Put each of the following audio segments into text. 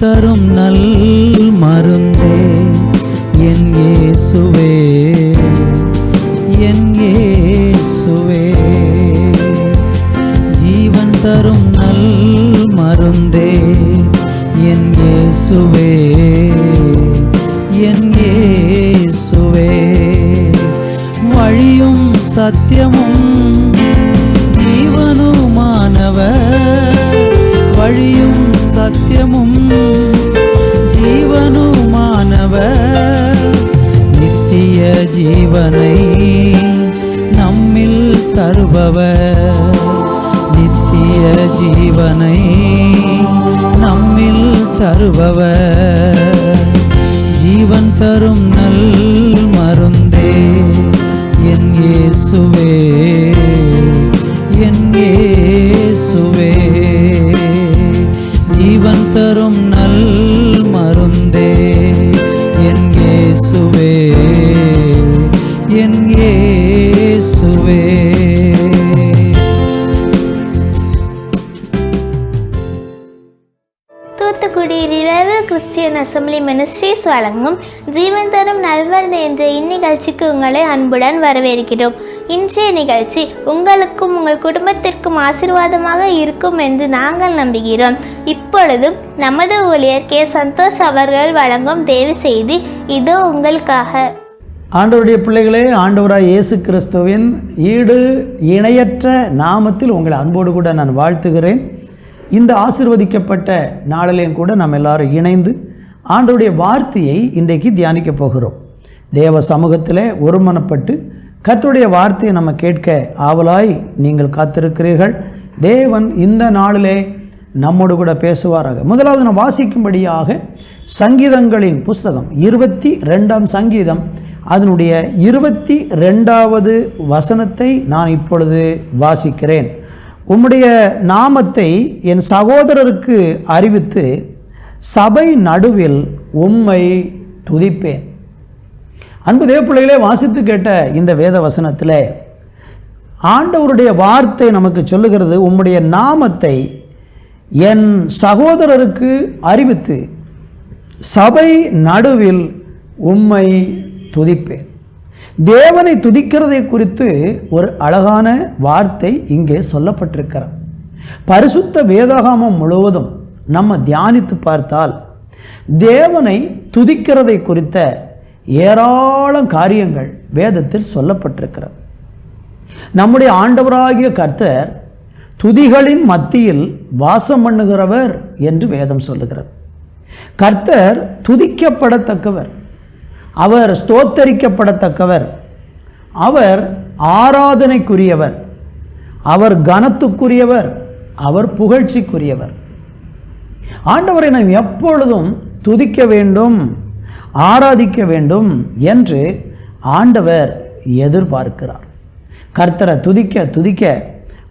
தரும் நல் மருந்தே என் இயேசுவே, என் இயேசுவே. ஜீவன் தரும் நல் மருந்தே என் இயேசுவே, என் இயேசுவே. வழியும் சத்தியமும் ஜீவனுமானவர், வழியும் சத்தியமும் ஜீவனுமானவர். நித்திய ஜீவனை நம்மில் தருபவர், நித்திய ஜீவனை நம்மில் தருபவர். ஜீவன் தரும் நல் மருந்தே என் இயேசுவே, என் இயேசுவே. ஜீவன் தரும் நல் மருந்தே என் இயேசுவே, என் இயேசுவே. Thoothukudi revival Christian assembly ministries வழங்கும் ஜீவன் தரும் நல்வரது என்ற இந்நிகழ்ச்சிக்கு உங்களை அன்புடன் வரவேற்கிறோம். இன்றைய நிகழ்ச்சி உங்களுக்கும் உங்கள் குடும்பத்திற்கும் ஆசீர்வாதமாக இருக்கும் என்று நாங்கள் நம்புகிறோம். இப்பொழுதும் நமது ஊழியர் கே. சந்தோஷ் அவர்கள் வழங்கும் தேவ செய்தி இதோ உங்களுக்காக. ஆண்டவருடைய பிள்ளைகளே, ஆண்டவராய் இயேசு கிறிஸ்துவின் ஈடு இணையற்ற நாமத்தில் உங்களை அன்போடு கூட நான் வாழ்த்துகிறேன். இந்த ஆசீர்வதிக்கப்பட்ட நாளிலேயும் கூட நாம் எல்லாரும் இணைந்து ஆண்டவருடைய வார்த்தையை இன்றைக்கு தியானிக்க போகிறோம். தேவ சமூகத்தில் ஒருமனப்பட்டு கர்த்தருடைய வார்த்தையை நம்ம கேட்க ஆவலாய் நீங்கள் காத்திருக்கிறீர்கள். தேவன் இந்த நாளிலே நம்மோடு கூட பேசுவாராக. முதலாவது நாம் வாசிக்கும்படியாக சங்கீதங்களின் புஸ்தகம் 22ஆம் சங்கீதம் அதனுடைய 22வது வசனத்தை நான் இப்பொழுது வாசிக்கிறேன். உம்முடைய நாமத்தை என் சகோதரருக்கு அறிவித்து சபை நடுவில் உம்மை துதிப்பேன். அன்பு தேவ பிள்ளைகளே, வாசித்து கேட்ட இந்த வேத வசனத்தில் ஆண்டவருடைய வார்த்தை நமக்கு சொல்லுகிறது, உம்முடைய நாமத்தை என் சகோதரருக்கு அறிவித்து சபை நடுவில் உம்மை துதிப்பேன். தேவனை துதிக்கிறதை குறித்து ஒரு அழகான வார்த்தை இங்கே சொல்லப்பட்டிருக்கிறது. பரிசுத்த வேதாகமம் முழுவதும் நம்ம தியானித்து பார்த்தால் தேவனை துதிக்கிறதை குறித்த ஏராளம் காரியங்கள் வேதத்தில் சொல்லப்பட்டிருக்கிறது. நம்முடைய ஆண்டவராகிய கர்த்தர் துதிகளின் மத்தியில் வாசம் பண்ணுகிறவர் என்று வேதம் சொல்லுகிறது. கர்த்தர் துதிக்கப்படத்தக்கவர், அவர் ஸ்தோத்தரிக்கப்படத்தக்கவர், அவர் ஆராதனைக்குரியவர், அவர் கனத்துக்குரியவர், அவர் புகழ்ச்சிக்குரியவர். ஆண்டவரை நாம் எப்பொழுதும் துதிக்க வேண்டும், ஆராதிக்க வேண்டும் என்று ஆண்டவர் எதிர்பார்க்கிறார். கர்த்தரை துதிக்க துதிக்க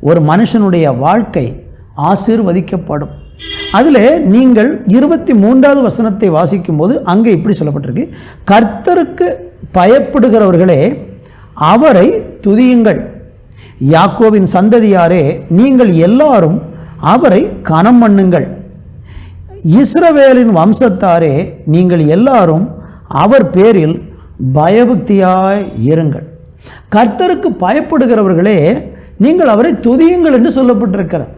ஒரு மனுஷனுடைய வாழ்க்கை ஆசீர்வதிக்கப்படும். அதில் நீங்கள் 23வது வசனத்தை வாசிக்கும்போது அங்கே இப்படி சொல்லப்பட்டிருக்கு, கர்த்தருக்கு பயப்படுகிறவர்களே அவரை துதியுங்கள், யாக்கோபின் சந்ததியாரே நீங்கள் எல்லாரும் அவரை கனம் பண்ணுங்கள், இஸ்ரவேலின் வம்சத்தாரே நீங்கள் எல்லாரும் அவர் பேரில் பயபக்தியாய் இருங்கள். கர்த்தருக்கு பயப்படுகிறவர்களே நீங்கள் அவரை துதியுங்கள் என்று சொல்லப்பட்டிருக்கிறார்.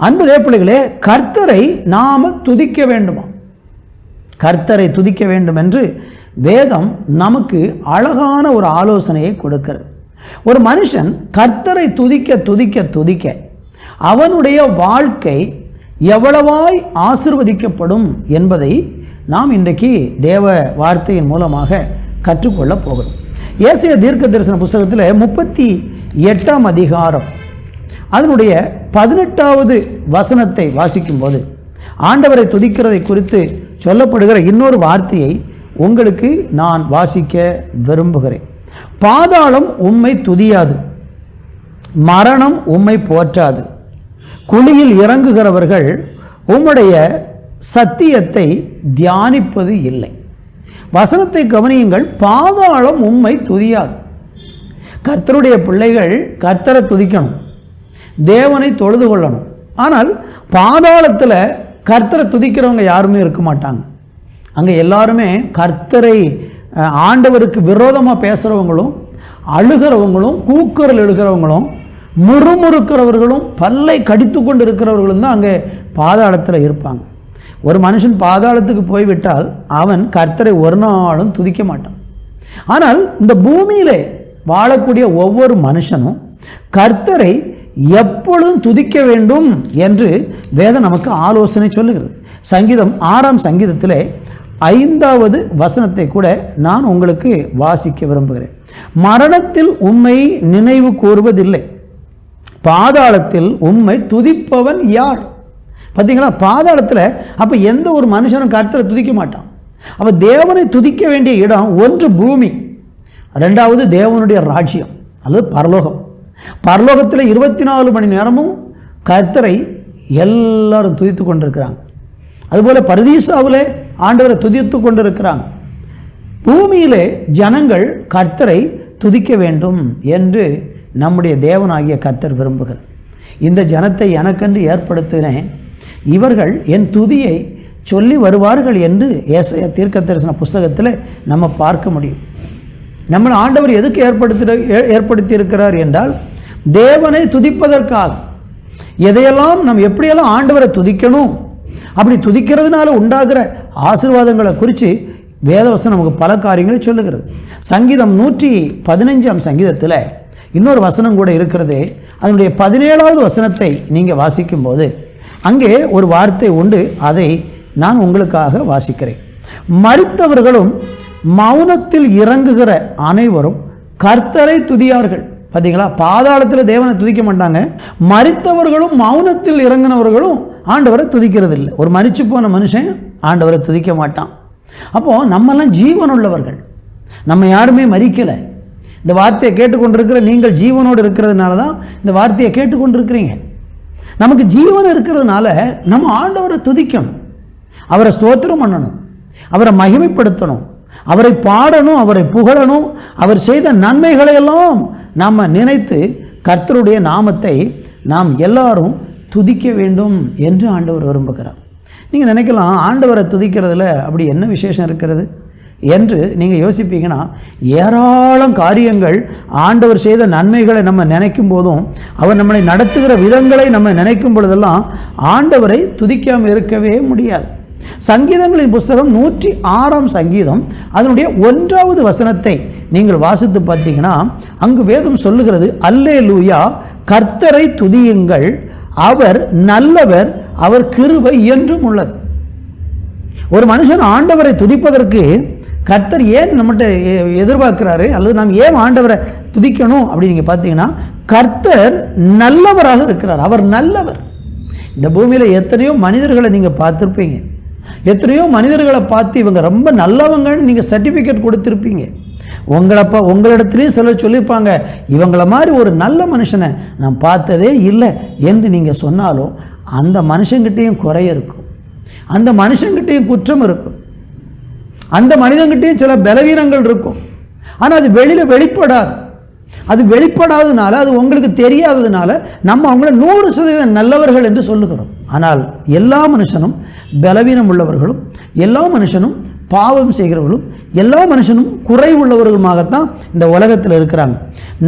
அன்பு தேவப்பிள்ளைகளே, கர்த்தரை நாம் துதிக்க வேண்டுமா? கர்த்தரை துதிக்க வேண்டும் என்று வேதம் நமக்கு அழகான ஒரு ஆலோசனையை கொடுக்கிறது. ஒரு மனுஷன் கர்த்தரை துதிக்க துதிக்க துதிக்க அவனுடைய வாழ்க்கை எவ்வளவாய் ஆசீர்வதிக்கப்படும் என்பதை நாம் இன்றைக்கு தேவ வார்த்தையின் மூலமாக கற்றுக்கொள்ளப் போகிறோம். ஏசாயா தீர்க்க தரிசன புஸ்தகத்தில் 38ஆம் அதிகாரம் அதனுடைய 18வது வசனத்தை வாசிக்கும்போது ஆண்டவரை துதிக்கிறதை குறித்து சொல்லப்படுகிற இன்னொரு வார்த்தையை உங்களுக்கு நான் வாசிக்க விரும்புகிறேன். பாதாளம் உம்மை துதியாது, மரணம் உம்மை போற்றாது, குழியில் இறங்குகிறவர்கள் உம்முடைய சத்தியத்தை தியானிப்பது இல்லை. வசனத்தை கவனியுங்கள், பாதாளம் உம்மை துதியாது. கர்த்தருடைய பிள்ளைகள் கர்த்தரை துதிக்கணும், தேவனை தொழுது கொள்ளணும். ஆனால் பாதாளத்தில் கர்த்தரை துதிக்கிறவங்க யாருமே இருக்க மாட்டாங்க. அங்கே எல்லாருமே கர்த்தரை ஆண்டவருக்கு விரோதமாக பேசுகிறவங்களும், அழுகிறவங்களும், கூக்குரல் எழுகிறவங்களும், முறுமுறுக்கிறவர்களும், பல்லை கடித்து கொண்டு இருக்கிறவர்களும் தான் அங்கே பாதாளத்தில் இருப்பாங்க. ஒரு மனுஷன் பாதாளத்துக்கு போய்விட்டால் அவன் கர்த்தரை ஒரு நாளும் துதிக்க மாட்டான். ஆனால் இந்த பூமியிலே வாழக்கூடிய ஒவ்வொரு மனுஷனும் கர்த்தரை எப்பொழுதும் துதிக்க வேண்டும் என்று வேதம் நமக்கு ஆலோசனை சொல்லுகிறது. சங்கீதம் 6ஆம் சங்கீதத்திலே 5வது வசனத்தை கூட நான் உங்களுக்கு வாசிக்க விரும்புகிறேன். மரணத்தில் உம்மை நினைவு கூறுவதில்லை, பாதாளத்தில் உம்மை துதிப்பவன் யார்? பார்த்தீங்களா, பாதாளத்தில் அப்போ எந்த ஒரு மனுஷனும் கர்த்தரை துதிக்க மாட்டான். அப்போ தேவனை துதிக்க வேண்டிய இடம் ஒன்று பூமி, ரெண்டாவது தேவனுடைய ராஜ்யம் அல்லது பரலோகம். பரலோகத்தில் 24 மணி நேரமும் கர்த்தரை எல்லாரும் துதித்து கொண்டிருக்கிறாங்க. அதுபோல் பரதீசாவில் ஆண்டவரை துதித்து கொண்டிருக்கிறாங்க. பூமியிலே ஜனங்கள் கர்த்தரை துதிக்க வேண்டும் என்று நம்முடைய தேவனாகிய கர்த்தர் விரும்புகிறார். இந்த ஜனத்தை எனக்கென்று ஏற்படுத்தினேன், இவர்கள் என் துதியை சொல்லி வருவார்கள் என்று ஏசாயா தீர்க்கதரிசன புஸ்தகத்தில் நம்ம பார்க்க முடியும். நம்ம ஆண்டவர் எதுக்கு ஏற்படுத்தி இருக்கிறார் என்றால் தேவனை துதிப்பதற்காக. எதையெல்லாம் நம்ம எப்படியெல்லாம் ஆண்டவரை துதிக்கணும், அப்படி துதிக்கிறதுனால உண்டாகிற ஆசீர்வாதங்களை குறித்து வேதவசனம் நமக்கு பல காரியங்களை சொல்லுகிறது. சங்கீதம் 115ஆம் சங்கீதத்தில் இன்னொரு வசனம் கூட இருக்கிறது. அதனுடைய 17வது வசனத்தை நீங்கள் வாசிக்கும்போது அங்கே ஒரு வார்த்தை உண்டு, அதை நான் உங்களுக்காக வாசிக்கிறேன். மரித்தவர்களும் மௌனத்தில் இறங்குகிற அனைவரும் கர்த்தரை துதியார்கள். பார்த்தீங்களா, பாதாளத்தில் தேவனை துதிக்க மாட்டாங்க. மரித்தவர்களும் மௌனத்தில் இறங்கினவர்களும் ஆண்டவரை துதிக்கிறது இல்லை. ஒரு மரிச்சு போன மனுஷன் ஆண்டவரை துதிக்க மாட்டான். அப்போது நம்மெல்லாம் ஜீவன் உள்ளவர்கள், நம்ம யாருமே மரிக்கலை. இந்த வார்த்தையை கேட்டுக்கொண்டிருக்கிற நீங்கள் ஜீவனோடு இருக்கிறதுனால தான் இந்த வார்த்தையை கேட்டுக்கொண்டிருக்கிறீங்க. நமக்கு ஜீவன் இருக்கிறதுனால நம்ம ஆண்டவரை துதிக்கணும், அவரை ஸ்தோத்திரம் பண்ணணும், அவரை மகிமைப்படுத்தணும், அவரை பாடணும், அவரை புகழணும். அவர் செய்த நன்மைகளையெல்லாம் நாம் நினைத்து கர்த்தருடைய நாமத்தை நாம் எல்லாரும் துதிக்க வேண்டும் என்று ஆண்டவர் விரும்புகிறார். நீங்கள் நினைக்கலாம், ஆண்டவரை துதிக்கிறதுல அப்படி என்ன விசேஷம் இருக்கிறது என்று நீங்கள் யோசிப்பீங்கன்னா, ஏராளம் காரியங்கள் ஆண்டவர் செய்த நன்மைகளை நம்ம நினைக்கும் போதும், அவர் நம்மளை நடத்துகிற விதங்களை நம்ம நினைக்கும் பொழுதெல்லாம் ஆண்டவரை துதிக்காமல் இருக்கவே முடியாது. சங்கீதங்களின் புஸ்தகம் 106ஆம் சங்கீதம் அதனுடைய 1வது வசனத்தை நீங்கள் வாசித்து பார்த்தீங்கன்னா அங்கு வேதம் சொல்லுகிறது, அல்லேலூயா, கர்த்தரை துதியுங்கள், அவர் நல்லவர், அவர் கிருபை என்றும் உள்ளது. ஒரு மனுஷன் ஆண்டவரை துதிப்பதற்கு கர்த்தர் ஏன் நம்மகிட்ட எதிர்பார்க்கிறாரு, அல்லது நாம் ஏன் ஆண்டவரை துதிக்கணும் அப்படின்னு நீங்கள் பார்த்தீங்கன்னா, கர்த்தர் நல்லவராக இருக்கிறார், அவர் நல்லவர். இந்த பூமியில் எத்தனையோ மனிதர்களை நீங்கள் பார்த்துருப்பீங்க, எத்தனையோ மனிதர்களை பார்த்து இவங்க ரொம்ப நல்லவங்கன்னு நீங்கள் சர்டிஃபிகேட் கொடுத்துருப்பீங்க. உங்களிடத்துலேயும் சிலர் சொல்லியிருப்பாங்க, இவங்கள மாதிரி ஒரு நல்ல மனுஷனை நான் பார்த்ததே இல்லை என்று நீங்கள் சொன்னாலும் அந்த மனுஷங்கிட்டையும் குறை இருக்கும், அந்த மனுஷங்கிட்டையும் குற்றம் இருக்கும், அந்த மனிதங்கிட்டையும் சில பலவீனங்கள் இருக்கும். ஆனால் அது வெளியில் வெளிப்படாது. அது வெளிப்படாததுனால, அது உங்களுக்கு தெரியாததுனால நம்ம அவங்கள 100% நல்லவர்கள் என்று சொல்லுகிறோம். ஆனால் எல்லா மனுஷனும் பலவீனம் உள்ளவர்களும், எல்லா மனுஷனும் பாவம் செய்கிறவர்களும், எல்லா மனுஷனும் குறை உள்ளவர்களுமாகத்தான் இந்த உலகத்தில் இருக்கிறாங்க.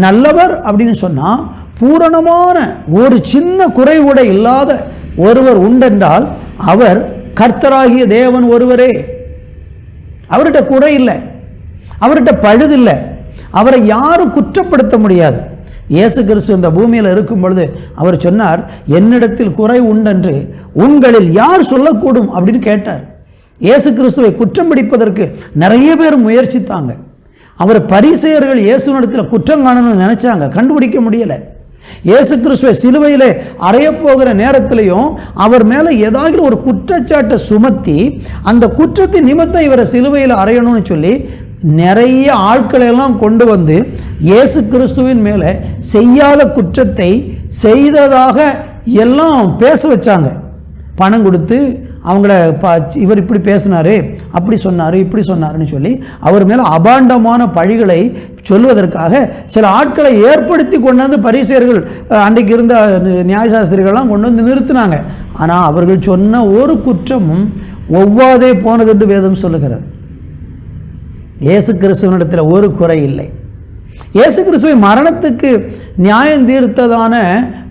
நல்லவர் அப்படின்னு சொன்னால் பூரணமான ஒரு சின்ன குறை கூட இல்லாத ஒருவர் உண்டென்றால் அவர் கர்த்தராகிய தேவன் ஒருவரே. அவர்கிட்ட குறை இல்லை, அவர்கிட்ட பழுதில்லை, அவரை யாரும் குற்றப்படுத்த முடியாது. இயேசு கிறிஸ்து இந்த பூமியில் இருக்கும் பொழுது அவர் சொன்னார், என்னிடத்தில் குறை உண்டென்று உங்களில் யார் சொல்லக்கூடும் அப்படின்னு கேட்டார். இயேசு கிறிஸ்துவை குற்றம் பிடிப்பதற்கு நிறைய பேர் முயற்சித்தாங்க. அவர் பரிசேயர்கள் இயேசுவினிடத்தில் குற்றம் காணணும்னு நினைச்சாங்க, கண்டுபிடிக்க முடியலை. இயேசு கிறிஸ்துவை சிலுவையிலே அறையப்போகிற நேரத்திலையும் அவர் மேலே ஏதாவது ஒரு குற்றச்சாட்டை சுமத்தி அந்த குற்றத்தின் நிமித்தம் இவரை சிலுவையில் அறையணும்னு சொல்லி நிறைய ஆட்களெல்லாம் கொண்டு வந்து இயேசு கிறிஸ்துவின் மேலே செய்யாத குற்றத்தை செய்ததாக எல்லாம் பேச வச்சாங்க. பணம் கொடுத்து அவங்கள இவர் இப்படி பேசினார், அப்படி சொன்னார், இப்படி சொன்னார்னு சொல்லி அவர் மேலே அபாண்டமான பழிகளை சொல்வதற்காக சில ஆட்களை ஏற்படுத்தி கொண்டாந்து பரிசேயர்கள் அன்றைக்கு இருந்த நியாயசாஸ்திரிகள்லாம் கொண்டு வந்து நிறுத்தினாங்க. ஆனால் அவர்கள் சொன்ன ஒரு குற்றமும் ஒவ்வாதே போனது என்று வேதம் சொல்லுகிறது. இயேசு கிறிஸ்துவனிடத்தில் ஒரு குறை இல்லை. இயேசு கிறிஸ்துவை மரணத்துக்கு நியாயம் தீர்த்ததான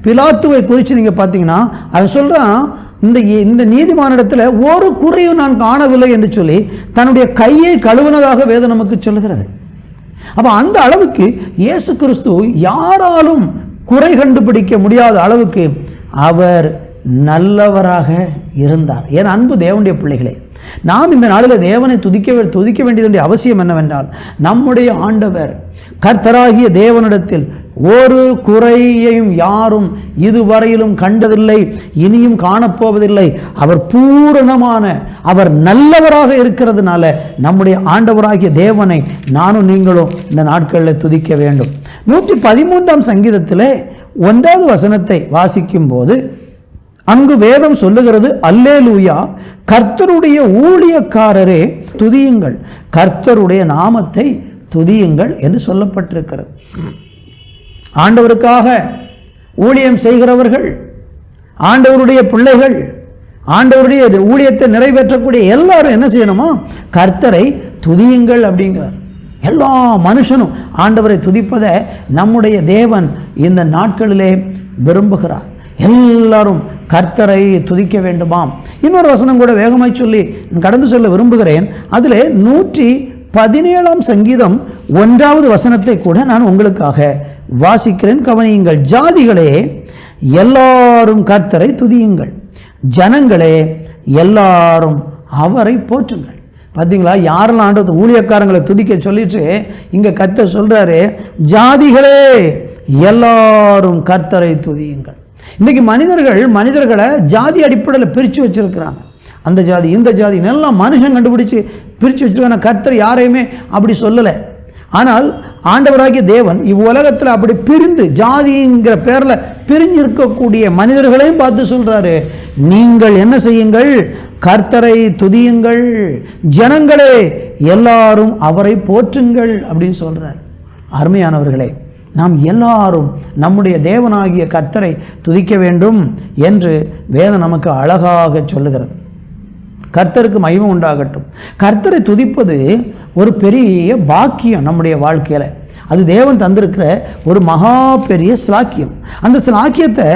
பிலாத்துவை குறித்து நீங்கள் பார்த்தீங்கன்னா அவன் சொல்கிறான், இந்த நீதிமானிடத்தில் ஒரு குறையும் நான் காணவில்லை என்று சொல்லி தன்னுடைய கையை கழுவுனதாக வேதம் நமக்கு சொல்லுகிறது. அப்போ அந்த அளவுக்கு இயேசு கிறிஸ்து யாராலும் குறை கண்டுபிடிக்க முடியாத அளவுக்கு அவர் நல்லவராக இருந்தார். என் அன்பு தேவனுடைய பிள்ளைகளே, நாம் இந்த நாளில் தேவனை துதிக்க வேண்டியதுடைய அவசியம் என்னவென்றால், நம்முடைய ஆண்டவர் கர்த்தராகிய தேவனிடத்தில் ஒரு குறையையும் யாரும் இதுவரையிலும் கண்டதில்லை, இனியும் காணப்போவதில்லை. அவர் பூரணமான, அவர் நல்லவராக இருக்கிறதுனால நம்முடைய ஆண்டவராகிய தேவனை நானும் நீங்களும் இந்த நாட்களில் துதிக்க வேண்டும். 113ஆம் சங்கீதத்திலே 1வது வசனத்தை வாசிக்கும் போது அங்கு வேதம் சொல்லுகிறது, அல்லேலூயா, கர்த்தருடைய ஊழியக்காரரே துதியுங்கள், கர்த்தருடைய நாமத்தை துதியுங்கள் என்று சொல்லப்பட்டிருக்கிறது. ஆண்டவருக்காக ஊழியம் செய்கிறவர்கள், ஆண்டவருடைய பிள்ளைகள், ஆண்டவருடைய ஊழியத்தை நிறைவேற்றக்கூடிய எல்லாரும் என்ன செய்யணுமா? கர்த்தரை துதியுங்கள் அப்படிங்கிறார். எல்லா மனுஷனும் ஆண்டவரை துதிப்பதை நம்முடைய தேவன் இந்த நாட்களிலே விரும்புகிறார். எல்லாரும் கர்த்தரை துதிக்க வேண்டுமாம். இன்னொரு வசனம் கூட வேகமாய் சொல்லி கடந்து சொல்ல விரும்புகிறேன். அதில் 117ஆம் சங்கீதம் 1வது வசனத்தை கூட நான் உங்களுக்காக வாசிக்கிறேன், கவனியுங்கள். ஜாதிகளே எல்லாரும் கர்த்தரை துதியுங்கள், ஜனங்களே எல்லாரும் அவரை போற்றுங்கள். பார்த்தீங்களா, யாரெல்லாம் ஆண்டவர் ஊழியக்காரங்களை துதிக்க சொல்லிட்டு இங்கே கர்த்தர் சொல்றாரு, ஜாதிகளே எல்லாரும் கர்த்தரை துதியுங்கள். இன்றைக்கி மனிதர்களை ஜாதி அடிப்படையில் பிரித்து வச்சிருக்கிறாங்க. அந்த ஜாதி இந்த ஜாதி எல்லாம் மனுஷன் கண்டுபிடிச்சு பிரித்து வச்சிருக்காங்க. கர்த்தர் யாரையுமே அப்படி சொல்லலை. ஆனால் ஆண்டவராகிய தேவன் இவ்வுலகத்தில் அப்படி பிரிந்து ஜாதிங்கிற பேரில் பிரிஞ்சிருக்கக்கூடிய மனிதர்களையும் பார்த்து சொல்கிறாரு, நீங்கள் என்ன செய்யுங்கள்? கர்த்தரை துதியுங்கள், ஜனங்களே எல்லாரும் அவரை போற்றுங்கள் அப்படின்னு சொல்கிறார். அருமையானவர்களே, நாம் எல்லாரும் நம்முடைய தேவனாகிய கர்த்தரை துதிக்க வேண்டும் என்று வேதம் நமக்கு அழகாக சொல்லுகிறது. கர்த்தருக்கு மகிமை உண்டாகட்டும். கர்த்தரை துதிப்பது ஒரு பெரிய பாக்கியம் நம்முடைய வாழ்க்கையில். அது தேவன் தந்திருக்கிற ஒரு மகா பெரிய ஸ்லாக்கியம். அந்த ஸ்லாக்கியத்தை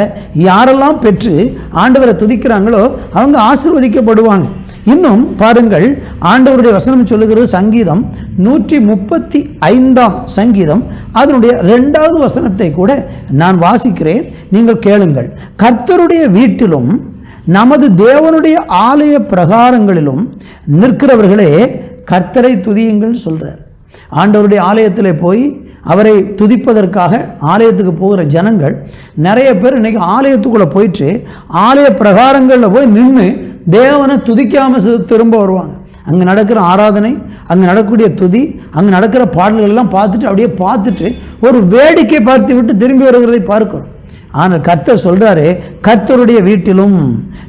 யாரெல்லாம் பெற்று ஆண்டவரை துதிக்கிறாங்களோ அவங்க ஆசீர்வதிக்கப்படுவாங்க. இன்னும் பாருங்கள், ஆண்டவருடைய வசனம் சொல்லுகிறது, சங்கீதம் 135ஆம் சங்கீதம் அதனுடைய 2வது வசனத்தை கூட நான் வாசிக்கிறேன், நீங்கள் கேளுங்கள். கர்த்தருடைய வீட்டிலும் நமது தேவனுடைய ஆலய பிரகாரங்களிலும் நிற்கிறவர்களே கர்த்தரை துதியுங்கள் சொல்கிறார். ஆண்டவருடைய ஆலயத்தில் போய் அவரை துதிப்பதற்காக ஆலயத்துக்கு போகிற ஜனங்கள் நிறைய பேர் இன்றைக்கி ஆலயத்துக்குள்ளே போயிட்டு ஆலய பிரகாரங்களில் போய் நின்று தேவனை துதிக்காமல் திரும்ப வருவாங்க. அங்கே நடக்கிற ஆராதனை, அங்கே நடக்கக்கூடிய துதி, அங்கே நடக்கிற பாடல்கள் எல்லாம் பார்த்துட்டு ஒரு வேடிக்கை பார்த்து விட்டு திரும்பி வருகிறதை பார்க்கிறோம். ஆனால் கர்த்தர் சொல்கிறாரு, கர்த்தருடைய வீட்டிலும்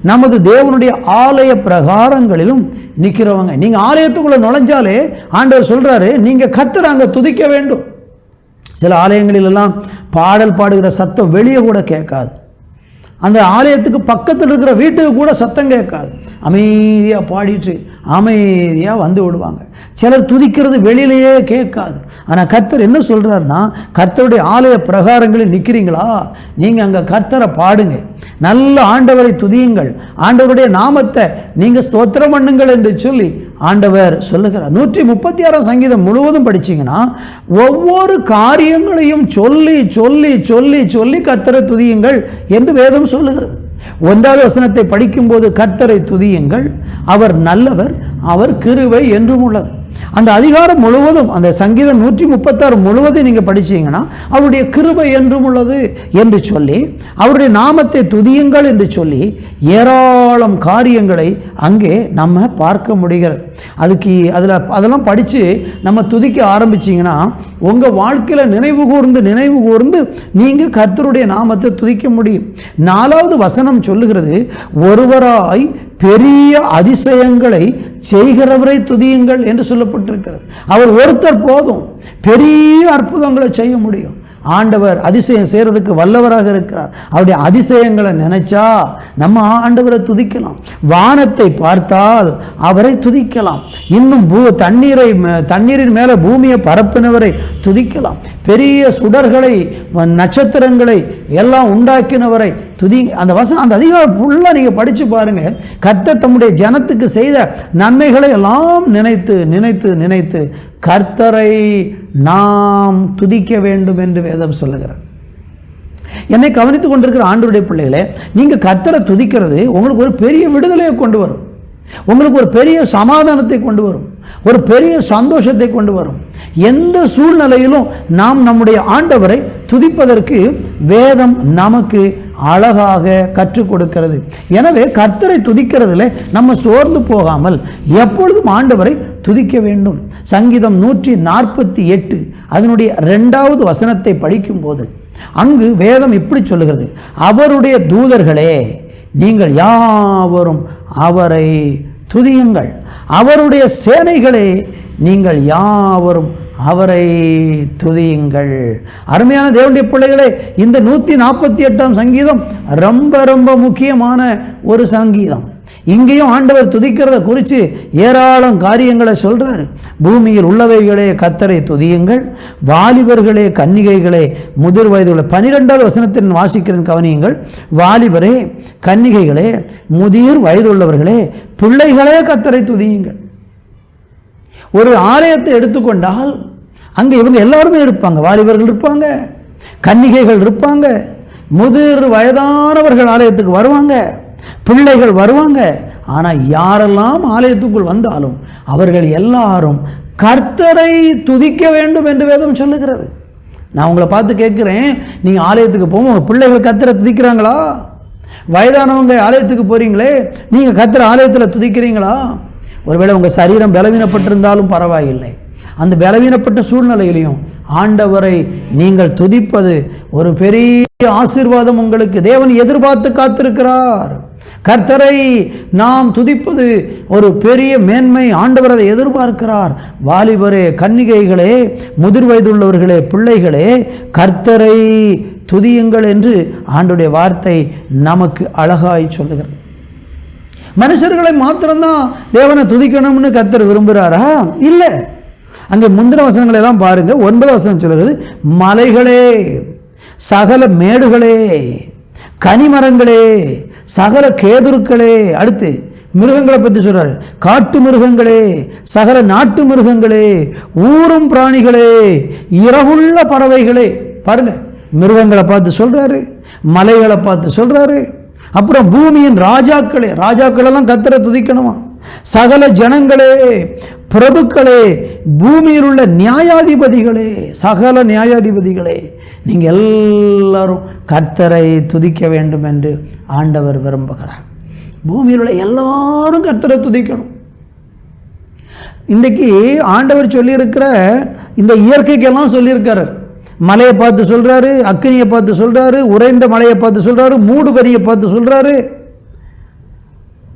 நமது தேவனுடைய ஆலய பிரகாரங்களிலும் நிற்கிறவங்க. நீங்கள் ஆலயத்துக்குள்ளே நுழைஞ்சாலே ஆண்டவர் சொல்கிறாரு, நீங்கள் கர்த்தரை அங்கே துதிக்க வேண்டும். சில ஆலயங்களிலெல்லாம் பாடல் பாடுகிற சத்தம் வெளியே கூட கேட்காது. அந்த ஆலயத்துக்கு பக்கத்தில் இருக்கிற வீட்டுக்கு கூட சத்தம் கேட்காது. அமைதியாக பாடிட்டு அமைதியாக வந்து விடுவாங்க. சிலர் துதிக்கிறது வெளியிலேயே கேட்காது. ஆனால் கர்த்தர் என்ன சொல்கிறாருன்னா, கர்த்தருடைய ஆலய பிரகாரங்களில் நிற்கிறீங்களா, நீங்கள் அங்கே கர்த்தரை பாடுங்க, நல்ல ஆண்டவரை துதியுங்கள், ஆண்டவருடைய நாமத்தை நீங்கள் ஸ்தோத்திரம் பண்ணுங்கள் என்று சொல்லி ஆண்டவர் சொல்லுகிறார். 136ஆம் சங்கீதம் முழுவதும் படிச்சிங்கன்னா ஒவ்வொரு காரியங்களையும் சொல்லி சொல்லி சொல்லி சொல்லி கர்த்தரை துதியுங்கள் என்று வேதம் சொல்லுகிறது. 1வது வசனத்தை படிக்கும்போது கர்த்தரை துதியுங்கள், அவர் நல்லவர், அவர் கிருபை என்றும் உள்ளது. அந்த அதிகாரம் முழுவதும், அந்த சங்கீதம் 136 முழுவதும் நீங்கள் படிச்சீங்கன்னா அவருடைய கிருபை என்றும் உள்ளது என்று சொல்லி, அவருடைய நாமத்தை துதியுங்கள் என்று சொல்லி ஏராளம் காரியங்களை அங்கே நம்ம பார்க்க முடிகிறது. அதெல்லாம் படித்து நம்ம துதிக்க ஆரம்பிச்சிங்கன்னா உங்கள் வாழ்க்கையில் நினைவு கூர்ந்து நீங்கள் கர்த்தருடைய நாமத்தை துதிக்க முடியும். 4வது வசனம் சொல்லுகிறது, ஒருவராய் பெரிய அதிசயங்களை செய்கிறவரை துதியுங்கள் என்று சொல்லப்பட்டிருக்கிறது. அவர் ஒருத்தர் போதும், பெரிய அற்புதங்களை செய்ய முடியும். ஆண்டவர் அதிசயம் செய்கிறதுக்கு வல்லவராக இருக்கிறார். அவருடைய அதிசயங்களை நினைச்சா நம்ம ஆண்டவரை துதிக்கலாம். வானத்தை பார்த்தால் அவரை துதிக்கலாம். இன்னும் தண்ணீரின் மேலே பூமியை பரப்பினவரை துதிக்கலாம். பெரிய சுடர்களை, நட்சத்திரங்களை எல்லாம் உண்டாக்கினவரை துதி. அந்த வசனம், அந்த அதிகாரம் ஃபுல்லாக நீங்கள் படித்து பாருங்கள். கர்த்தர் தம்முடைய ஜனத்துக்கு செய்த நன்மைகளை எல்லாம் நினைத்து நினைத்து நினைத்து கர்த்தரை நாம் துதிக்க வேண்டும் என்று வேதம் சொல்லுகிறது. என்னை கவனித்துக் கொண்டிருக்கிற ஆண்டவருடைய பிள்ளைகளே, நீங்கள் கர்த்தரை துதிக்கிறது உங்களுக்கு ஒரு பெரிய விடுதலையை கொண்டு வரும், உங்களுக்கு ஒரு பெரிய சமாதானத்தை கொண்டு வரும், ஒரு பெரிய சந்தோஷத்தை கொண்டு வரும். எந்த சூழ்நிலையிலும் நாம் நம்முடைய ஆண்டவரை துதிப்பதற்கு வேதம் நமக்கு அழகாக கற்றுக் கொடுக்கிறது. எனவே கர்த்தரை துதிக்கிறதுல நம்ம சோர்ந்து போகாமல் எப்பொழுதும் ஆண்டவரை துதிக்க வேண்டும். சங்கீதம் 148 அதனுடைய 2வது வசனத்தை படிக்கும்போது அங்கு வேதம் இப்படி சொல்லுகிறது: அவருடைய தூதர்களே நீங்கள் யாவரும் அவரை துதியுங்கள், அவருடைய சேனைகளே நீங்கள் யாவரும் அவரை துதியுங்கள். அருமையான தேவனுடைய பிள்ளைகளே, இந்த 148ஆம் சங்கீதம் ரொம்ப ரொம்ப முக்கியமான ஒரு சங்கீதம். இங்கேயும் ஆண்டவர் துதிக்கிறத குறித்து ஏராளம் காரியங்களை சொல்றாரு. பூமியில் உள்ளவைகளே கர்த்தரை துதியுங்கள், வாலிபர்களே கன்னிகைகளே முதிர் வயதுள்ள 12வது வசனத்தின் வாசிக்கிறேன் கவனியுங்கள். வாலிபரே கன்னிகைகளே முதிர் வயதுள்ளவர்களே பிள்ளைகளே கர்த்தரை துதியுங்கள். ஒரு ஆலயத்தை எடுத்துக்கொண்டால் அங்கே இவங்க எல்லாருமே இருப்பாங்க. வாலிபர்கள் இருப்பாங்க, கன்னிகைகள் இருப்பாங்க, முதிர் வயதானவர்கள் ஆலயத்துக்கு வருவாங்க, பிள்ளைகள் வருவாங்க. ஆனால் யாரெல்லாம் ஆலயத்துக்குள் வந்தாலும் அவர்கள் எல்லாரும் கர்த்தரை துதிக்க வேண்டும் என்று வேதம் சொல்லுகிறது. நான் உங்களை பார்த்து கேட்குறேன், நீங்கள் ஆலயத்துக்கு போகும் உங்கள் பிள்ளைகள் கர்த்தரை துதிக்கிறாங்களா? வயதானவங்க ஆலயத்துக்கு போகிறீங்களே, நீங்கள் கர்த்தரை ஆலயத்தில் துதிக்கிறீங்களா? ஒருவேளை உங்கள் சரீரம் பலவீனப்பட்டிருந்தாலும் பரவாயில்லை, அந்த பலவீனப்பட்ட சூழ்நிலையிலையும் ஆண்டவரை நீங்கள் துதிப்பது ஒரு பெரிய ஆசீர்வாதம். உங்களுக்கு தேவன் எதிர்பார்த்து காத்திருக்கிறார். கர்த்தரை நாம் துதிப்பது ஒரு பெரிய மேன்மை. ஆண்டவர் அதை எதிர்பார்க்கிறார். வாலிபரே கன்னிகைகளே முதிர் வயதுள்ளவர்களே பிள்ளைகளே கர்த்தரை துதியுங்கள் என்று ஆண்டவருடைய வார்த்தை நமக்கு அழகாய் சொல்லுகிறது. மனுஷர்களை மாத்திரம்தான் தேவனை துதிக்கணும்னு கர்த்தர் விரும்புகிறாரா? இல்லை. அங்கே முந்தின வசனங்களை எல்லாம் பாருங்க. 9வது வசனம் சொல்கிறது: மலைகளே சகல மேடுகளே கனிமரங்களே சகல கேதுருக்களே. அடுத்து மிருகங்களை பற்றி சொல்றாரு. காட்டு மிருகங்களே சகல நாட்டு மிருகங்களே ஊரும் பிராணிகளே இரவுள்ள பறவைகளே. பாருங்க, மிருகங்களை பார்த்து சொல்றாரு, மலைகளை பார்த்து சொல்றாரு. அப்புறம் பூமியின் ராஜாக்களே, ராஜாக்கள் எல்லாம் கர்த்தரை துதிக்கணுமா? சகல ஜனங்களே பிரபுக்களே பூமியில் உள்ள நியாயாதிபதிகளே சகல நியாயாதிபதிகளே நீங்கள் எல்லாரும் கர்த்தரை துதிக்க வேண்டும் என்று ஆண்டவர் விரும்புகிறார். பூமியில் உள்ள எல்லாரும் கர்த்தரை துதிக்கணும். இன்றைக்கு ஆண்டவர் சொல்லியிருக்கிற இந்த இயற்கைக்கெல்லாம் சொல்லியிருக்காரு. மலையை பார்த்து சொல்றாரு, அக்கினியை பார்த்து சொல்றாரு, உறைந்த மலையை பார்த்து சொல்றாரு, மூடு பனியை பார்த்து சொல்றாரு,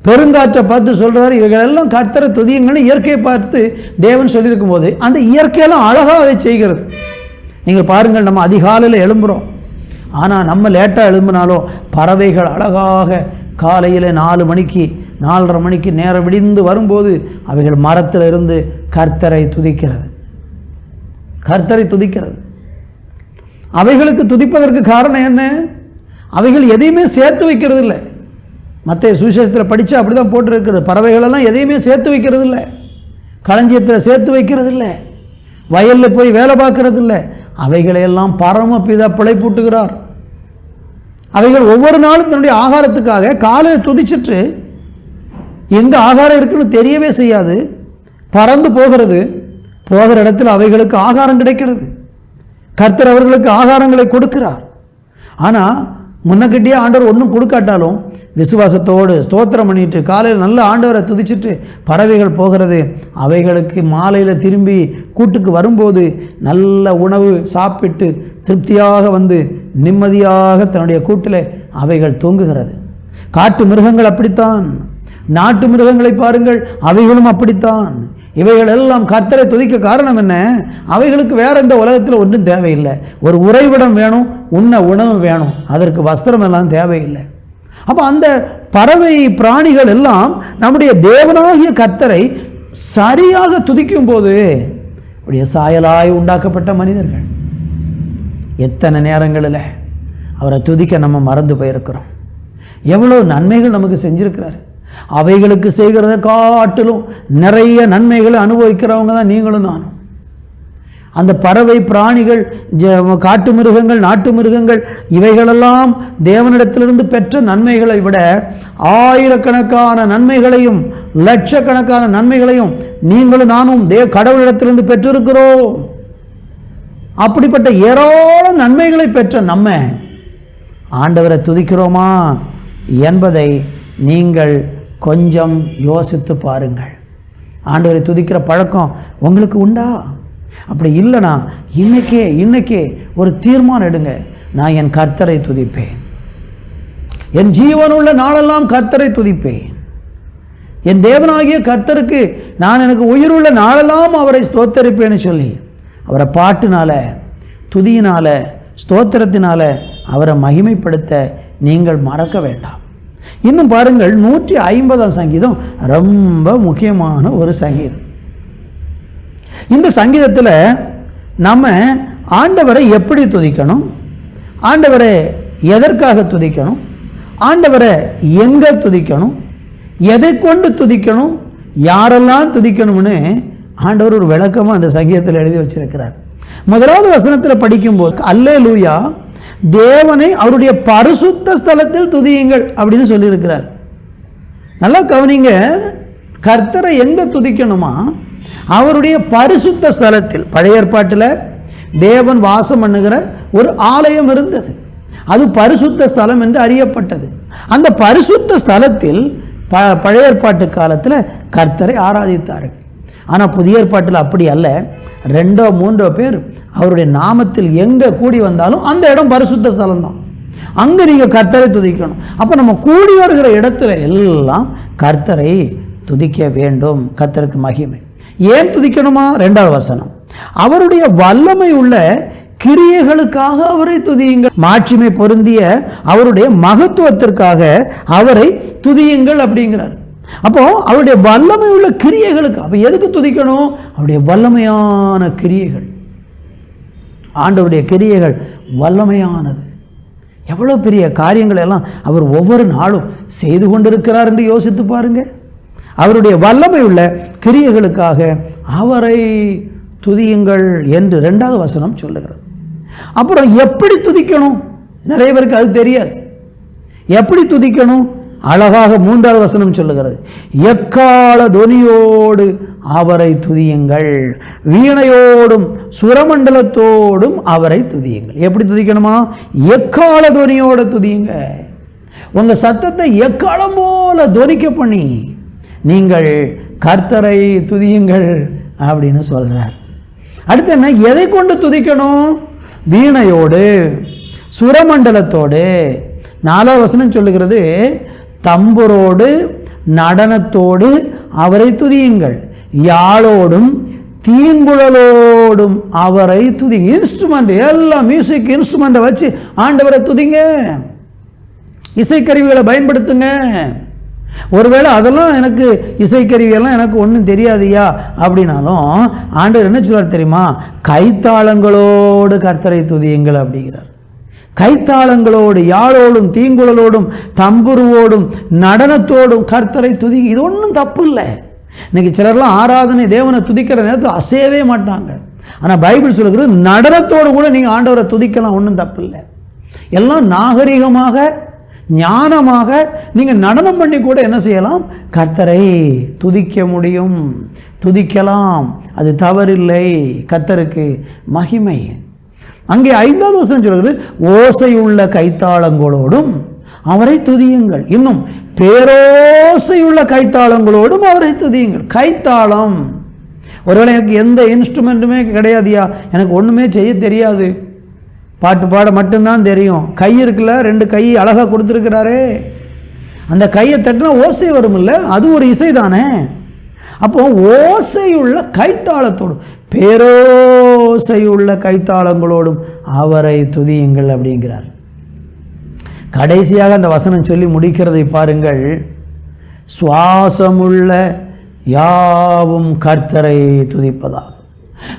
பெருங்காற்றை பார்த்து சொல்றாரு. இவைகளெல்லாம் கர்த்தரை துதியுங்கன்னு இயற்கையை பார்த்து தேவன் சொல்லியிருக்கும் போது அந்த இயற்கையெல்லாம் அழகாக அதை செய்கிறது. நீங்கள் பாருங்கள், நம்ம அதிகாலையில் எழும்புகிறோம், ஆனால் நம்ம லேட்டாக எழும்பினாலும் பறவைகள் அழகாக காலையில் 4 மணிக்கு 4:30 மணிக்கு நேரம் விடிந்து வரும்போது அவைகள் மரத்தில் இருந்து கர்த்தரை துதிக்கிறது. கர்த்தரை துதிக்கிறது. அவைகளுக்கு துதிப்பதற்கு காரணம் என்ன? அவைகள் எதையுமே சேர்த்து வைக்கிறது இல்லை. மற்ற சுவிசேஷத்தில் படித்தா அப்படி தான் போட்டிருக்கிறது. பறவைகளெல்லாம் எதையுமே சேர்த்து வைக்கிறது இல்லை, களஞ்சியத்தில் சேர்த்து வைக்கிறது இல்லை, வயலில் போய் வேலை பார்க்கறது இல்லை. அவைகளையெல்லாம் பரமபிதா பிழைப்பூட்டுகிறார். அவைகள் ஒவ்வொரு நாளும் தன்னுடைய ஆகாரத்துக்காக காலையில் துதிச்சிட்டு எங்கே ஆகாரம் இருக்குன்னு தெரியவே செய்யாது, பறந்து போகிறது. போகிற இடத்துல அவைகளுக்கு ஆகாரம் கிடைக்கிறது. கர்த்தர் அவர்களுக்கு ஆகாரங்களை கொடுக்கிறார். ஆனால் முன்னக்கிட்டே ஆண்டவர் ஒன்றும் கொடுக்காட்டாலும் விசுவாசத்தோடு ஸ்தோத்திரம் பண்ணிட்டு காலையில் நல்ல ஆண்டவரை துதிச்சுட்டு பறவைகள் போகிறது. அவைகளுக்கு மாலையில் திரும்பி கூட்டுக்கு வரும்போது நல்ல உணவு சாப்பிட்டு திருப்தியாக வந்து நிம்மதியாக தன்னுடைய கூட்டில் அவைகள் தூங்குகிறது. காட்டு மிருகங்கள் அப்படித்தான். நாட்டு மிருகங்களை பாருங்கள், அவைகளும் அப்படித்தான். இவைகள் எல்லாம் கர்த்தரை துதிக்க காரணம் என்ன? அவைகளுக்கு வேற இந்த உலகத்தில் ஒன்றும் தேவையில்லை. ஒரு உறைவிடம் வேணும், உண்ண உணவு வேணும், அதற்கு வஸ்திரம் எல்லாம் தேவையில்லை. அப்போ அந்த பறவை பிராணிகள் எல்லாம் நம்முடைய தேவனாகிய கர்த்தரை சரியாக துதிக்கும் போது அப்படியே சாயலாய் உண்டாக்கப்பட்ட மனிதர்கள் எத்தனை நேரங்களில் அவரை துதிக்க நம்ம மறந்து போயிருக்கிறோம். எவ்வளோ நன்மைகள் நமக்கு செஞ்சிருக்கிறார். அவைகளுக்கு செய்கிறத காட்டிலும் நிறைய நன்மைகளை அனுபவிக்கிறவங்க தான் நீங்களும் நானும். அந்த பறவை பிராணிகள், காட்டு மிருகங்கள், நாட்டு மிருகங்கள், இவைகளெல்லாம் தேவனிடத்திலிருந்து பெற்ற நன்மைகளை விட ஆயிரக்கணக்கான நன்மைகளையும் லட்சக்கணக்கான நன்மைகளையும் நீங்களும் நானும் கடவுளிடத்திலிருந்து பெற்றிருக்கிறோம். அப்படிப்பட்ட ஏராள நன்மைகளை பெற்ற நம்ம ஆண்டவரை துதிக்கிறோமா என்பதை நீங்கள் கொஞ்சம் யோசித்து பாருங்கள். ஆண்டவரை துதிக்கிற பழக்கம் உங்களுக்கு உண்டா? அப்படி இல்லைனா இன்னைக்கே ஒரு தீர்மானம் எடுங்க. நான் என் கர்த்தரை துதிப்பேன், என் ஜீவனுள்ள நாளெல்லாம் கர்த்தரை துதிப்பேன். என் தேவனாகிய கர்த்தருக்கு நான் எனக்கு உயிருள்ள நாளெல்லாம் அவரை ஸ்தோத்தரிப்பேன்னு சொல்லி அவரை பாட்டுனால, துதியினால, ஸ்தோத்திரத்தினால அவரை மகிமைப்படுத்த நீங்கள் மறக்க வேண்டாம். இன்னும் பாருங்கள், 150ஆம் சங்கீதம் ரொம்ப முக்கியமான ஒரு சங்கீதம். இந்த சங்கீதத்தில் நம்ம ஆண்டவரை எப்படி துதிக்கணும், ஆண்டவரை எதற்காக துதிக்கணும், ஆண்டவரை எங்கே துதிக்கணும், எதை கொண்டு துதிக்கணும், யாரெல்லாம் துதிக்கணும்னு ஆண்டவர் ஒரு விளக்கமாக அந்த சங்கீதத்தில் எழுதி வச்சிருக்கிறார். முதலாவது வசனத்தில் படிக்கும்போது அல்லேலூயா, தேவனை அவருடைய பரிசுத்த ஸ்தலத்தில் துதியுங்கள் அப்படின்னு சொல்லியிருக்கிறார். நல்லா கவனிங்க, கர்த்தரை எங்கே துதிக்கணுமா? அவருடைய பரிசுத்த ஸ்தலத்தில். பழைய ஏற்பாட்டில் தேவன் வாசம் பண்ணுகிற ஒரு ஆலயம் இருந்தது, அது பரிசுத்த ஸ்தலம் என்று அறியப்பட்டது. அந்த பரிசுத்த ஸ்தலத்தில் பழைய ஏற்பாட்டு காலத்தில் கர்த்தரை ஆராதித்தார்கள். ஆனால் புதிய ஏற்பாட்டில் அப்படி அல்ல. 2-3 பேர் அவருடைய நாமத்தில் எங்கே கூடி வந்தாலும் அந்த இடம் பரிசுத்த ஸ்தலம் தான். அங்கே நீங்கள் கர்த்தரை துதிக்கணும். அப்போ நம்ம கூடி வருகிற இடத்துல எல்லாம் கர்த்தரை துதிக்க வேண்டும். கர்த்தருக்கு மகிமை. ஏன் துதிக்கணுமா? 2வது வசனம், அவருடைய வல்லமை உள்ள கிரியைகளுக்காக அவரை துதியுங்கள், மாட்சிமை பொருந்திய அவருடைய மகத்துவத்திற்காக அவரை துதியுங்கள் அப்படிங்கிறார். அப்போ அவருடைய வல்லமை உள்ள கிரியைகளுக்கு. அப்போ எதுக்கு துதிக்கணும்? அவருடைய வல்லமையான கிரியைகள். ஆண்டவருடைய கிரியைகள் வல்லமையானது. எவ்வளோ பெரிய காரியங்கள் எல்லாம் அவர் ஒவ்வொரு நாளும் செய்து கொண்டிருக்கிறார் என்று யோசித்து பாருங்க. அவருடைய வல்லமை உள்ள கிரியைகளுக்காக அவரை துதியுங்கள் என்று 2வது வசனம் சொல்லுகிறது. அப்புறம் எப்படி துதிக்கணும்? நிறைய பேருக்கு அது தெரியாது. எப்படி துதிக்கணும்? அழகாக 3வது வசனம் சொல்லுகிறது, எக்கால தொனியோடு அவரை துதியுங்கள், வீணையோடும் சுரமண்டலத்தோடும் அவரை துதியுங்கள். எப்படி துதிக்கணுமா? எக்கால தொனியோடு துதியுங்க. உங்க சத்தத்தை எக்காலம் போல தொனிக்க பண்ணி நீங்கள் கர்த்தரை துதியுங்கள் அப்படின்னு சொல்றார். அடுத்து என்ன? எதை கொண்டு துதிக்கணும்? வீணையோடு, சுரமண்டலத்தோடு. 4வது வசனம் சொல்லுகிறது, தம்புரோடு நடனத்தோடு அவரை துதியுங்கள், யாழோடும் தீங்குழலோடும் அவரை துதிங்க. இன்ஸ்ட்ருமெண்ட் எல்லாம், மியூசிக் இன்ஸ்ட்ருமெண்ட்டை வச்சு ஆண்டவரை துதிங்க. இசைக்கருவிகளை பயன்படுத்துங்க. ஒருவேளை அதெல்லாம் எனக்கு இசைக்கருவியெல்லாம் எனக்கு ஒன்றும் தெரியாதியா அப்படின்னாலும் ஆண்டவர் என்ன சொல்றார் தெரியுமா? கைத்தாளங்களோடு கர்த்தரை துதியுங்கள் அப்படிங்கிறார். கைத்தாளங்களோடு, யாழோடும் தீங்குழலோடும் தம்புருவோடும் நடனத்தோடும் கர்த்தரை துதி. இது ஒன்றும் தப்பு இல்லை. இன்னைக்கு சிலர்லாம் ஆராதனை தேவனை துதிக்கிற நேரத்தில் அசையவே மாட்டாங்க. ஆனால் பைபிள் சொல்லுகிறது நடனத்தோடு கூட நீங்கள் ஆண்டவரை துதிக்கலாம், ஒன்றும் தப்பு இல்லை. எல்லாம் நாகரிகமாக ஞானமாக நீங்கள் நடனம் பண்ணி கூட என்ன செய்யலாம்? கர்த்தரை துதிக்க முடியும், துதிக்கலாம். அது தவறில்லை. கர்த்தருக்கு மகிமை. அங்கே 5வது வசனம் சொல்கிறது, ஓசையுள்ள கைத்தாளங்களோடும் அவரை துதியுங்கள், இன்னும் பேரோசையுள்ள கைத்தாளங்களோடும் அவரை துதியுங்கள். கைத்தாளம். ஒருவேளை எனக்கு எந்த இன்ஸ்ட்ருமெண்ட்டுமே கிடையாதுயா, எனக்கு ஒன்றுமே செய்ய தெரியாது, பாட்டு பாட மட்டும்தான் தெரியும். கை இருக்குல்ல, 2 கை அழகாக கொடுத்துருக்கிறாரே, அந்த கையை தட்டினா ஓசை வரும் இல்லை, அது ஒரு இசை தானே. அப்போ ஓசையுள்ள கைத்தாளத்தோடும் பேரோசையுள்ள கைத்தாளங்களோடும் அவரை துதியுங்கள் அப்படிங்கிறார். கடைசியாக அந்த வசனம் சொல்லி முடிக்கிறதை பாருங்கள். சுவாசமுள்ள யாவும் கர்த்தரை துதிப்பதாக.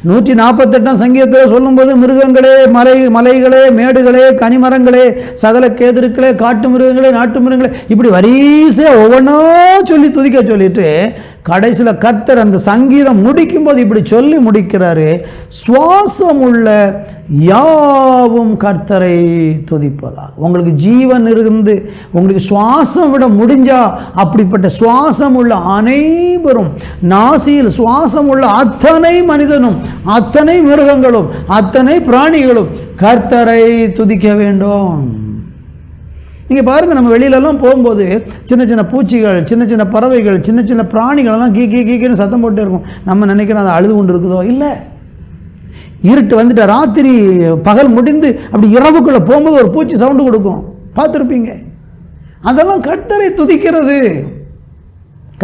148ஆம் சங்கீதத்தில் சொல்லும்போது மிருகங்களே, மலைகளே, மேடுகளே, கனிமரங்களே, சகல கேதுருக்களே, காட்டு மிருகங்களே, நாட்டு மிருகங்களே, இப்படி வரிசையாக ஒவ்வொன்றா சொல்லி துதிக்க சொல்லிட்டு கடைசியில் கர்த்தர் அந்த சங்கீதம் முடிக்கும் போது இப்படி சொல்லி முடிக்கிறாரு, சுவாசம் உள்ள யாவும் கர்த்தரை துதிப்பதா. உங்களுக்கு ஜீவன் இருந்து உங்களுக்கு சுவாசம் விட முடிஞ்சா அப்படிப்பட்ட சுவாசம் உள்ள அனைவரும், நாசியில் சுவாசம் உள்ள அத்தனை மனிதனும், அத்தனை மிருகங்களும், அத்தனை பிராணிகளும் கர்த்தரை துதிக்க வேண்டும். நீங்கள் பாருங்கள், நம்ம வெளியிலலாம் போகும்போது சின்ன சின்ன பூச்சிகள், சின்ன சின்ன பறவைகள், சின்ன சின்ன பிராணிகளெல்லாம் கீன்னு சத்தம் போட்டு இருக்கும். நம்ம நினைக்கிறோம் அது அழுது கொண்டு இருக்குதோ, இல்லை. இருட்டு வந்துட்டு ராத்திரி பகல் முடிந்து அப்படி இரவுக்குள்ளே போகும்போது ஒரு பூச்சி சவுண்டு கொடுக்கும், பார்த்துருப்பீங்க. அதெல்லாம் கர்த்தரை துதிக்கிறது,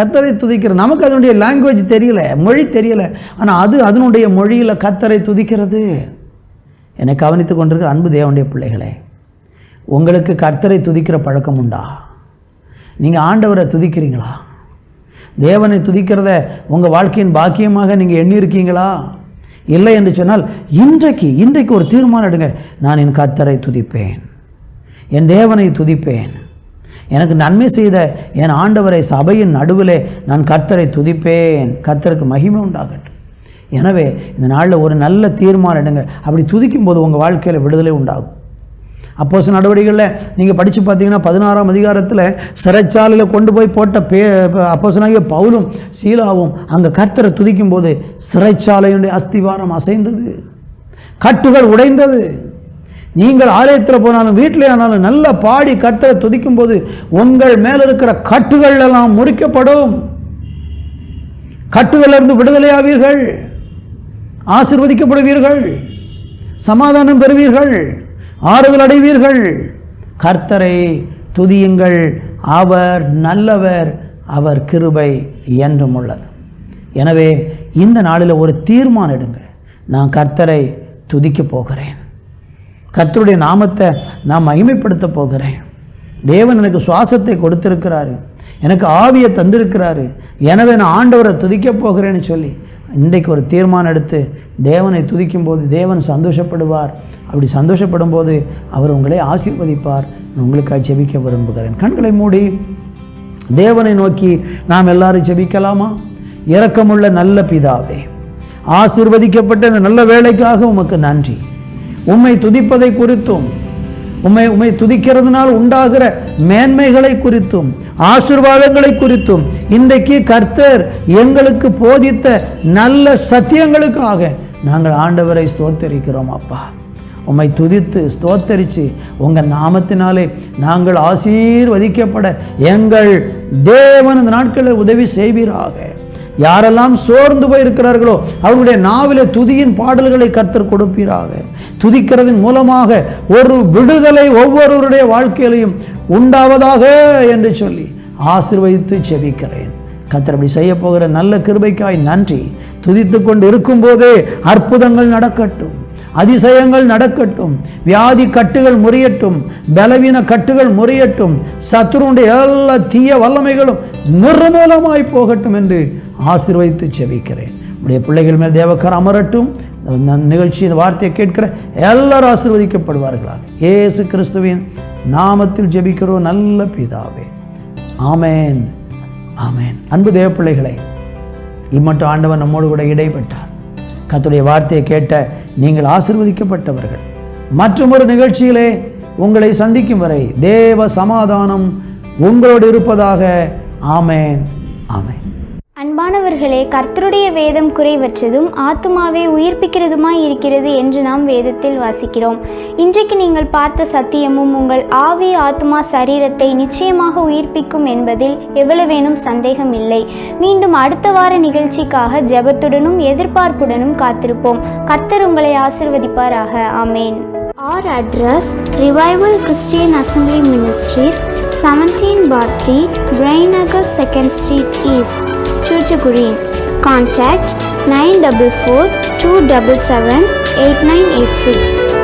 கர்த்தரை துதிக்கிறது. நமக்கு அதனுடைய லாங்குவேஜ் தெரியல, மொழி தெரியல, ஆனால் அது அதனுடைய மொழியில் கர்த்தரை துதிக்கிறது. என்னை கவனித்து கொண்டிருக்கிற அன்பு தேவனுடைய பிள்ளைகளே, உங்களுக்கு கர்த்தரை துதிக்கிற பழக்கம் உண்டா? நீங்கள் ஆண்டவரை துதிக்கிறீங்களா? தேவனை துதிக்கிறத உங்கள் வாழ்க்கையின் பாக்கியமாக நீங்கள் எண்ணியிருக்கீங்களா? இல்லை என்று சொன்னால் இன்றைக்கு ஒரு தீர்மானம் எடுங்க. நான் என் கர்த்தரை துதிப்பேன், என் தேவனை துதிப்பேன், எனக்கு நன்மை செய்த என் ஆண்டவரை சபையின் நடுவிலே நான் கர்த்தரை துதிப்பேன், கர்த்தருக்கு மகிமை உண்டாகட்டும். எனவே இந்த நாளில் ஒரு நல்ல தீர்மானம் எடுங்க. அப்படி துதிக்கும் போது உங்கள் வாழ்க்கையில் விடுதலை உண்டாகும். அப்போஸ்தலர் நடவடிக்கைகளில் நீங்கள் படித்து பார்த்தீங்கன்னா 16ஆம் அதிகாரத்தில் சிறைச்சாலையில் கொண்டு போய் போட்ட அப்போஸ்தலனாகிய பவுலும் சீலாவும் அங்கே கர்த்தரை துதிக்கும் போது சிறைச்சாலையுடைய அஸ்திவாரம் அசைந்தது, கட்டுகள் உடைந்தது. நீங்கள் ஆலயத்தில் போனாலும் வீட்டிலே ஆனாலும் நல்லா பாடி கர்த்தரை துதிக்கும் போது உங்கள் மேல் இருக்கிற கட்டுகள் எல்லாம் முறிக்கப்படும். கட்டுகளிலிருந்து விடுதலையாவீர்கள், ஆசீர்வதிக்கப்படுவீர்கள், சமாதானம் பெறுவீர்கள், ஆறுதல் அடைவீர்கள். கர்த்தரை துதியுங்கள், அவர் நல்லவர், அவர் கிருபை என்றும் உள்ளது. எனவே இந்த நாளில் ஒரு தீர்மானம் எடுங்க, நான் கர்த்தரை துதிக்க போகிறேன், கர்த்தருடைய நாமத்தை நான் மகிமைப்படுத்த போகிறேன். தேவன் எனக்கு சுவாசத்தை கொடுத்திருக்கிறாரு, எனக்கு ஆவியை தந்திருக்கிறாரு, எனவே நான் ஆண்டவரை துதிக்க போகிறேன்னு சொல்லி இன்றைக்கு ஒரு தீர்மானம் எடுத்து தேவனை துதிக்கும் போது தேவன் சந்தோஷப்படுவார். அப்படி சந்தோஷப்படும் போது அவர் உங்களை ஆசீர்வதிப்பார். உங்களுக்காக ஜெபிக்க விரும்புகிறேன். கண்களை மூடி தேவனை நோக்கி நாம் எல்லாரும் ஜெபிக்கலாமா? இரக்கமுள்ள நல்ல பிதாவே, ஆசீர்வதிக்கப்பட்ட இந்த நல்ல வேலைக்காக உமக்கு நன்றி. உம்மை துதிப்பதை குறித்தும் உம்மை துதிக்கிறதுனால் உண்டாகிற மேன்மைகளை குறித்தும் ஆசீர்வாதங்களை குறித்தும் இன்றைக்கு கர்த்தர் எங்களுக்கு போதித்த நல்ல சத்தியங்களுக்காக நாங்கள் ஆண்டவரை ஸ்தோத்தரிக்கிறோம். அப்பா, உம்மை துதித்து ஸ்தோத்தரித்து உங்கள் நாமத்தினாலே நாங்கள் ஆசீர்வதிக்கப்பட எங்கள் தேவன் இந்த நாட்களில் உதவி செய்வீராக. யாரெல்லாம் சோர்ந்து போயிருக்கிறார்களோ அவருடைய நாவிலே துதியின் பாடல்களை கர்த்தர் கொடுப்பீராக. துதிக்கிறதன் மூலமாக ஒரு விடுதலை ஒவ்வொருவருடைய வாழ்க்கையிலையும் உண்டாவதாக என்று சொல்லி ஆசீர்வதித்து ஜெபிக்கிறேன். கர்த்தர் அப்படி செய்ய போகிற நல்ல கிருபைக்காய் நன்றி. துதித்து கொண்டு இருக்கும்போதே அற்புதங்கள் நடக்கட்டும், அதிசயங்கள் நடக்கட்டும், வியாதி கட்டுகள் முறியட்டும், பலவீன கட்டுகள் முறியட்டும், சத்துருடைய எல்லா தீய வல்லமைகளும் நிர்மூலமாய் போகட்டும் என்று ஆசீர்வதித்து ஜெபிக்கிறேன். உடைய பிள்ளைகள் மேல் தேவக்கரம் அமரட்டும். இந்த நிகழ்ச்சி, இந்த வார்த்தையை கேட்கிற எல்லாரும் ஆசீர்வதிக்கப்படுவார்களாக. இயேசு கிறிஸ்துவின் நாமத்தில் ஜெபிக்கிறோம் நல்ல பிதாவே, ஆமேன், ஆமேன். அன்பு தேவ பிள்ளைகளை, இம்மட்டும் ஆண்டவன் நம்மோடு கூட இடைப்பட்டார். கர்த்தருடைய வார்த்தையை கேட்ட நீங்கள் ஆசீர்வதிக்கப்பட்டவர்கள். மற்றும் ஒரு நிகழ்ச்சியிலே உங்களை சந்திக்கும் வரை தேவ சமாதானம் உங்களோடு இருப்பதாக. ஆமேன், ஆமேன். அன்பானவர்களே, கர்த்தருடைய வேதம் குறைவற்றதும் ஆத்துமாவை உயிர்ப்பிக்கிறதுமாய் இருக்கிறது என்று நாம் வேதத்தில் வாசிக்கிறோம். இன்றைக்கு நீங்கள் பார்த்த சத்தியமும் உங்கள் ஆவி, ஆத்துமா, சரீரத்தை நிச்சயமாக உயிர்ப்பிக்கும் என்பதில் எவ்வளவேனும் சந்தேகம் இல்லை. மீண்டும் அடுத்த வார நிகழ்ச்சிக்காக ஜெபத்துடனும் எதிர்பார்ப்புடனும் காத்திருப்போம். கர்த்தர் உங்களை ஆசீர்வதிப்பாராக. ஆமேன். Our address: Revival Christian Assembly Ministries, 17 bar 3, Brainagar 2nd Street East, Chuchagurin. Contact 944 277 8986.